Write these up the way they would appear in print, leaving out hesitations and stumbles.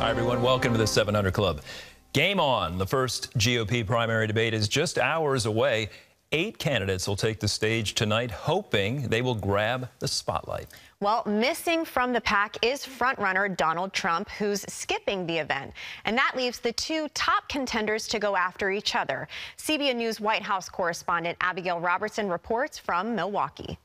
Hi, everyone. Welcome to the 700 Club. Game on. The first GOP primary debate is just hours away. 8 candidates will take the stage tonight, hoping they will grab the spotlight. Well, missing from the pack is frontrunner Donald Trump, who's skipping the event. And that leaves the 2 top contenders to go after each other. CBN News White House correspondent Abigail Robertson reports from Milwaukee.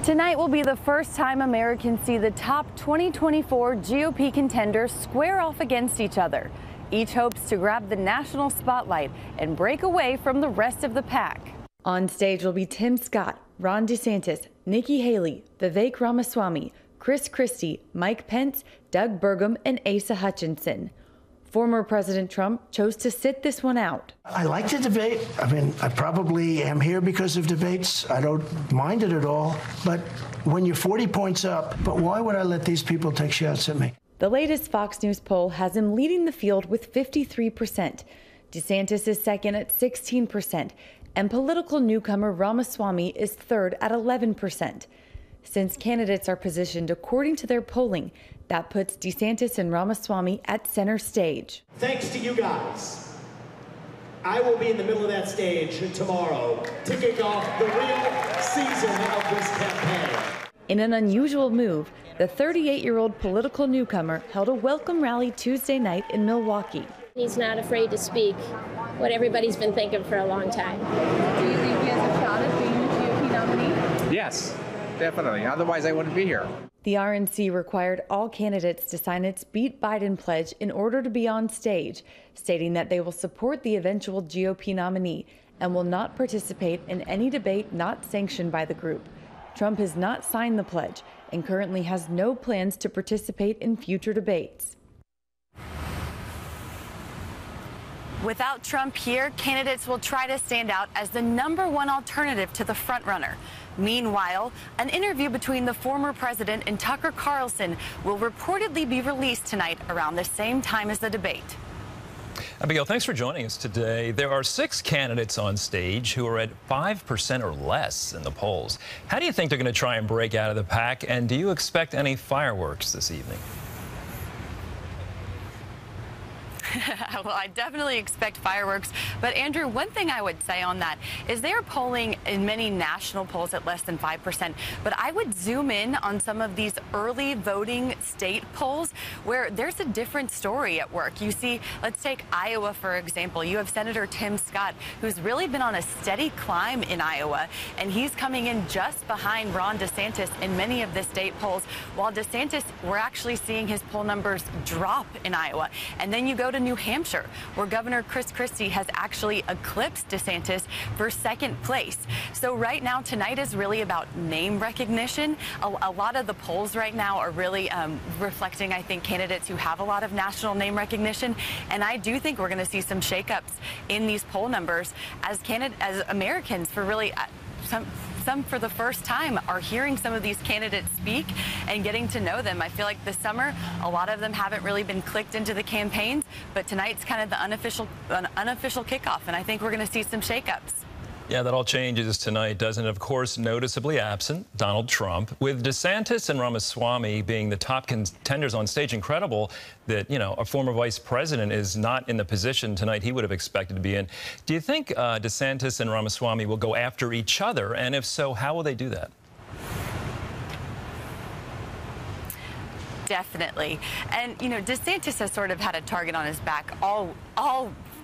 Tonight will be the first time Americans see the top 2024 GOP contenders square off against each other. Each hopes to grab the national spotlight and break away from the rest of the pack. On stage will be Tim Scott, Ron DeSantis, Nikki Haley, Vivek Ramaswamy, Chris Christie, Mike Pence, Doug Burgum, and Asa Hutchinson. Former President Trump chose to sit this one out. I like the debate. I mean, I probably am here because of debates. I don't mind it at all. But when you're 40 points up, but why would I let these people take shots at me? The latest Fox News poll has him leading the field with 53%. DeSantis is second at 16%, and political newcomer Ramaswamy is third at 11%. Since candidates are positioned according to their polling, that puts DeSantis and Ramaswamy at center stage. Thanks to you guys, I will be in the middle of that stage tomorrow to kick off the real season of this campaign. In an unusual move, the 38-year-old political newcomer held a welcome rally Tuesday night in Milwaukee. He's not afraid to speak what everybody's been thinking for a long time. Do you think he has a shot at being the GOP nominee? Yes, definitely. Otherwise, I wouldn't be here. The RNC required all candidates to sign its Beat Biden pledge in order to be on stage, stating that they will support the eventual GOP nominee and will not participate in any debate not sanctioned by the group. Trump has not signed the pledge and currently has no plans to participate in future debates. Without Trump here, candidates will try to stand out as the #1 alternative to the frontrunner. Meanwhile, an interview between the former president and Tucker Carlson will reportedly be released tonight around the same time as the debate. Abigail, thanks for joining us today. There are 6 candidates on stage who are at 5% or less in the polls. How do you think they're going to try and break out of the pack, and do you expect any fireworks this evening? Well, I definitely expect fireworks. But, Andrew, one thing I would say on that is they are polling in many national polls at less than 5%. But I would zoom in on some of these early voting state polls where there's a different story at work. You see, let's take Iowa, for example. You have Senator Tim Scott, who's really been on a steady climb in Iowa. And he's coming in just behind Ron DeSantis in many of the state polls. While DeSantis, we're actually seeing his poll numbers drop in Iowa. And then you go to New Hampshire, where Governor Chris Christie has actually eclipsed DeSantis for 2nd place. So right now, tonight is really about name recognition. A lot of the polls right now are really reflecting, I think, candidates who have a lot of national name recognition. And I do think we're going to see some shakeups in these poll numbers as Americans for really some for the first time are hearing some of these candidates speak and getting to know them. I feel like this summer, a lot of them haven't really been clicked into the campaigns, but tonight's kind of the unofficial kickoff, and I think we're going to see some shakeups. Yeah, that all changes tonight, doesn't it? Of course, noticeably absent, Donald Trump. With DeSantis and Ramaswamy being the top contenders on stage, incredible that, you know, a former vice president is not in the position tonight he would have expected to be in. Do you think DeSantis and Ramaswamy will go after each other? And if so, how will they do that? Definitely. And, you know, DeSantis has sort of had a target on his back all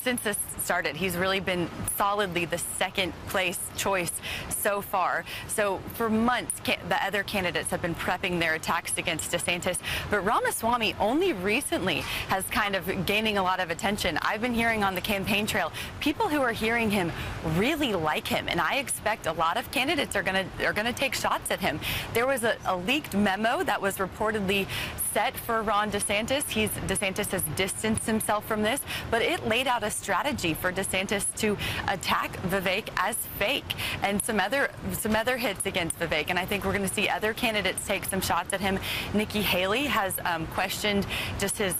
since this started. He's really been solidly the 2nd place choice so far. So for months, the other candidates have been prepping their attacks against DeSantis. But Ramaswamy only recently has kind of gaining a lot of attention. I've been hearing on the campaign trail, people who are hearing him really like him. And I expect a lot of candidates are gonna take shots at him. There was a leaked memo that was reportedly set for Ron DeSantis. DeSantis has distanced himself from this, but it laid out a strategy for DeSantis to attack Vivek as fake and some other hits against Vivek. And I think we're going to see other candidates take some shots at him. Nikki Haley has questioned just his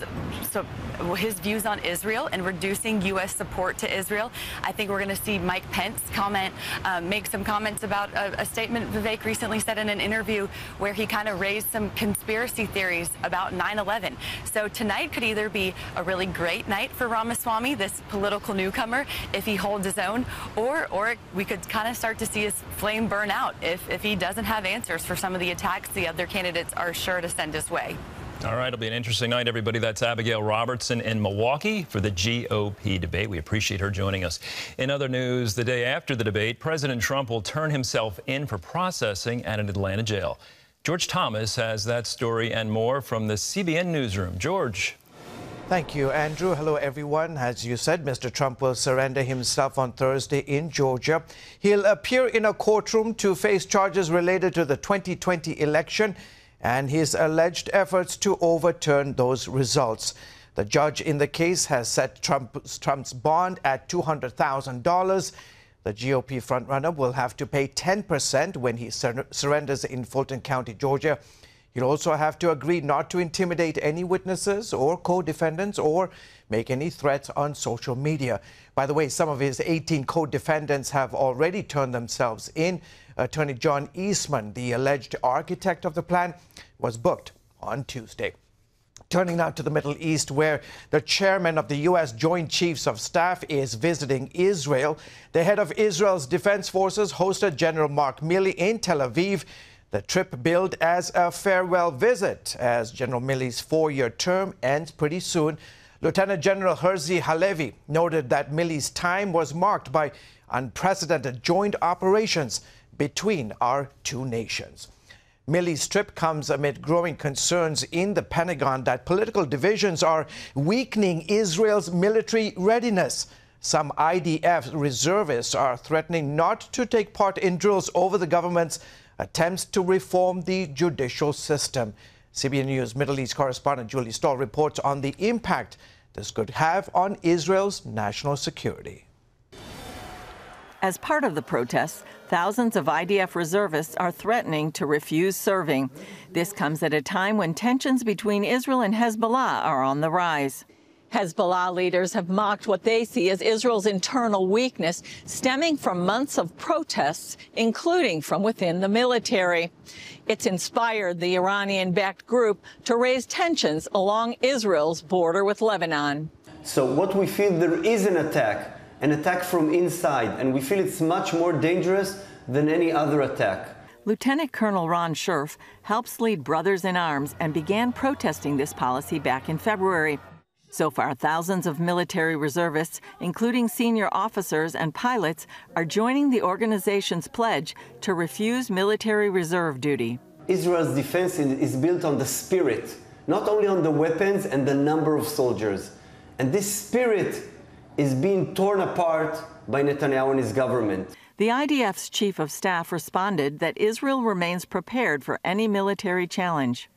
views on Israel and reducing U.S. support to Israel. I think we're going to see Mike Pence make some comments about a statement Vivek recently said in an interview where he kind of raised some conspiracy theories about 9/11. So tonight could either be a really great night for Ramaswamy, this political newcomer, if he holds his own, or we could kind of start to see his flame burn out if he doesn't have answers for some of the attacks the other candidates are sure to send his way. All right, it'll be an interesting night, everybody. That's Abigail Robertson in Milwaukee for the GOP debate. We appreciate her joining us. In other news, the day after the debate, President Trump will turn himself in for processing at an Atlanta jail. George Thomas has that story and more from the CBN newsroom. George. Thank you, Andrew. Hello, everyone. As you said, Mr. Trump will surrender himself on Thursday in Georgia. He'll appear in a courtroom to face charges related to the 2020 election and his alleged efforts to overturn those results. The judge in the case has set Trump's bond at $200,000. The GOP frontrunner will have to pay 10% when he surrenders in Fulton County, Georgia. He'll also have to agree not to intimidate any witnesses or co-defendants or make any threats on social media. By the way, some of his 18 co-defendants have already turned themselves in. Attorney John Eastman, the alleged architect of the plan, was booked on Tuesday. Turning now to the Middle East, where the chairman of the U.S. Joint Chiefs of Staff is visiting Israel. The head of Israel's defense forces hosted General Mark Milley in Tel Aviv. The trip billed as a farewell visit, as General Milley's 4-year term ends pretty soon. Lieutenant General Herzi Halevi noted that Milley's time was marked by unprecedented joint operations between our two nations. Milley's trip comes amid growing concerns in the Pentagon that political divisions are weakening Israel's military readiness. Some IDF reservists are threatening not to take part in drills over the government's attempts to reform the judicial system. CBN News Middle East correspondent Julie Stahl reports on the impact this could have on Israel's national security. As part of the protests, thousands of IDF reservists are threatening to refuse serving. This comes at a time when tensions between Israel and Hezbollah are on the rise. Hezbollah leaders have mocked what they see as Israel's internal weakness, stemming from months of protests, including from within the military. It's inspired the Iranian-backed group to raise tensions along Israel's border with Lebanon. So what we feel, there is an attack from inside, and we feel it's much more dangerous than any other attack. Lieutenant Colonel Ron Scherf helps lead Brothers in Arms and began protesting this policy back in February. So far, thousands of military reservists, including senior officers and pilots, are joining the organization's pledge to refuse military reserve duty. Israel's defense is built on the spirit, not only on the weapons and the number of soldiers. And this spirit is being torn apart by Netanyahu and his government. The IDF's chief of staff responded that Israel remains prepared for any military challenge.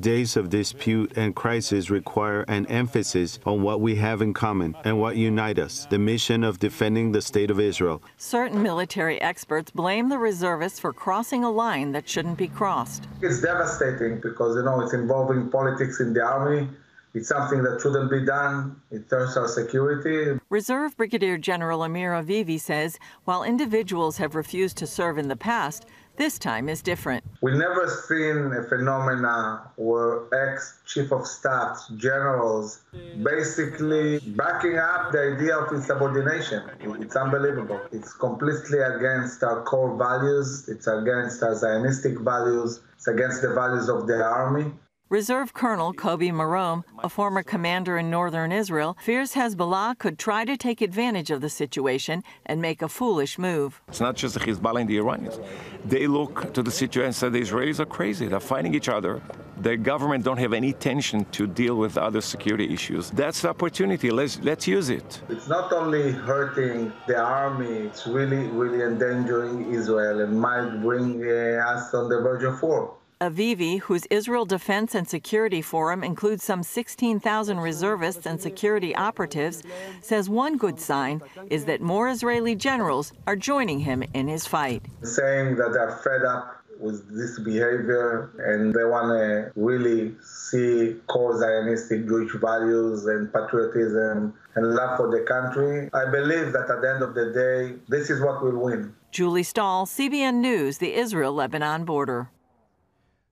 Days of dispute and crisis require an emphasis on what we have in common and what unites us, the mission of defending the state of Israel. Certain military experts blame the reservists for crossing a line that shouldn't be crossed. It's devastating because, it's involving politics in the army. It's something that shouldn't be done. It hurts our security. Reserve Brigadier General Amir Avivi says while individuals have refused to serve in the past, this time is different. We've never seen a phenomena where ex-chief of staff, generals, basically backing up the idea of insubordination. It's unbelievable. It's completely against our core values. It's against our Zionistic values. It's against the values of the army. Reserve Colonel Kobi Marom, a former commander in northern Israel, fears Hezbollah could try to take advantage of the situation and make a foolish move. It's not just the Hezbollah and the Iranians. They look to the situation and say the Israelis are crazy. They're fighting each other. The government don't have any tension to deal with other security issues. That's the opportunity. Let's use it. It's not only hurting the army, it's really, really endangering Israel and might bring us on the verge of war. Avivi, whose Israel Defense and Security Forum includes some 16,000 reservists and security operatives, says one good sign is that more Israeli generals are joining him in his fight. Saying that they're fed up with this behavior and they want to really see core Zionistic Jewish values and patriotism and love for the country. I believe that at the end of the day, this is what will win. Julie Stahl, CBN News, the Israel-Lebanon border.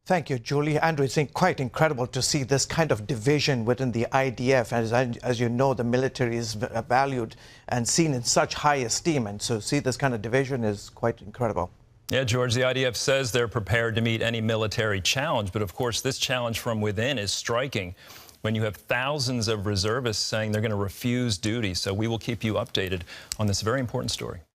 Thank you, Julie. Andrew, it's quite incredible to see this kind of division within the IDF. As you know, the military is valued and seen in such high esteem. And so see this kind of division is quite incredible. Yeah, George, the IDF says they're prepared to meet any military challenge. But of course, this challenge from within is striking when you have thousands of reservists saying they're going to refuse duty. So we will keep you updated on this very important story.